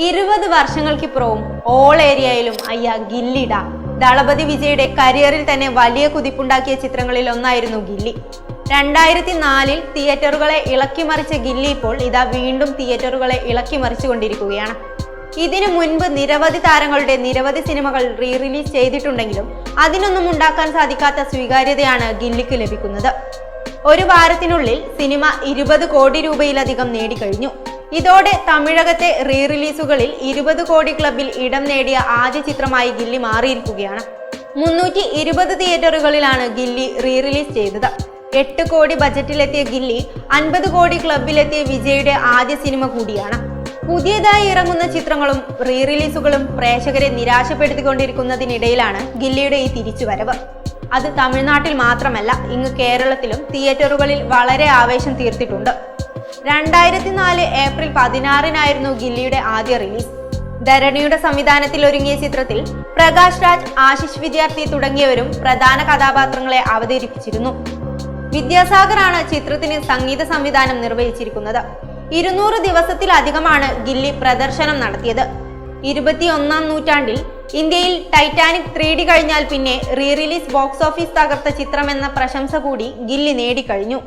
20 വർഷങ്ങൾക്കിപ്പുറവും all ഏരിയയിലും അയ്യ ഗില്ലിട. ദളപതി വിജയുടെ കരിയറിൽ തന്നെ വലിയ കുതിപ്പുണ്ടാക്കിയ ചിത്രങ്ങളിൽ ഒന്നായിരുന്നു ഗില്ലി. 2004-ൽ തിയേറ്ററുകളെ ഇളക്കിമറിച്ച ഗില്ലി ഇപ്പോൾ ഇതാ വീണ്ടും തിയേറ്ററുകളെ ഇളക്കിമറിച്ചുകൊണ്ടിരിക്കുകയാണ്. ഇതിനു മുൻപ് നിരവധി താരങ്ങളുടെ നിരവധി സിനിമകൾ റിലീസ് ചെയ്തിട്ടുണ്ടെങ്കിലും അതിനൊന്നും ഉണ്ടാക്കാൻ സാധിക്കാത്ത സ്വീകാര്യതയാണ് ഗില്ലിക്ക് ലഭിക്കുന്നത്. ഒരു വാരത്തിനുള്ളിൽ സിനിമ 20 കോടി രൂപയിലധികം നേടിക്കഴിഞ്ഞു. ഇതോടെ തമിഴകത്തെ റിലീസുകളിൽ 20 കോടി ക്ലബിൽ ഇടം നേടിയ ആദ്യ ചിത്രമായി ഗില്ലി മാറിയിരിക്കുകയാണ്. 320 തിയേറ്ററുകളിലാണ് ഗില്ലി റിലീസ് ചെയ്തത്. 8 കോടി ബജറ്റിലെത്തിയ ഗില്ലി 50 കോടി ക്ലബിലെത്തിയ വിജയുടെ ആദ്യ സിനിമ കൂടിയാണ്. പുതിയതായി ഇറങ്ങുന്ന ചിത്രങ്ങളും റിലീസുകളും പ്രേക്ഷകരെ നിരാശപ്പെടുത്തിക്കൊണ്ടിരിക്കുന്നതിനിടയിലാണ് ഗില്ലിയുടെ ഈ തിരിച്ചുവരവ്. അത് തമിഴ്നാട്ടിൽ മാത്രമല്ല, ഇങ്ങ് കേരളത്തിലും തിയേറ്ററുകളിൽ വളരെ ആവേശം തീർത്തിട്ടുണ്ട്. 2004 ഏപ്രിൽ 16-നായിരുന്നു ഗില്ലിയുടെ ആദ്യ റിലീസ്. ധരണിയുടെ സംവിധാനത്തിൽ ഒരുങ്ങിയ ചിത്രത്തിൽ പ്രകാശ് രാജ്, ആശിഷ് വിദ്യാർത്ഥി തുടങ്ങിയവരും പ്രധാന കഥാപാത്രങ്ങളെ അവതരിപ്പിച്ചിരുന്നു. വിദ്യാസാഗറാണ് ചിത്രത്തിന് സംഗീത സംവിധാനം നിർവഹിച്ചിരിക്കുന്നത്. 200 ദിവസത്തിലധികമാണ് ഗില്ലി പ്രദർശനം നടത്തിയത്. 21-ാം നൂറ്റാണ്ടിൽ ഇന്ത്യയിൽ ടൈറ്റാനിക് 3D കഴിഞ്ഞാൽ പിന്നെ റിലീസ് ബോക്സ് ഓഫീസ് തകർത്ത ചിത്രമെന്ന പ്രശംസ കൂടി ഗില്ലി നേടിക്കഴിഞ്ഞു.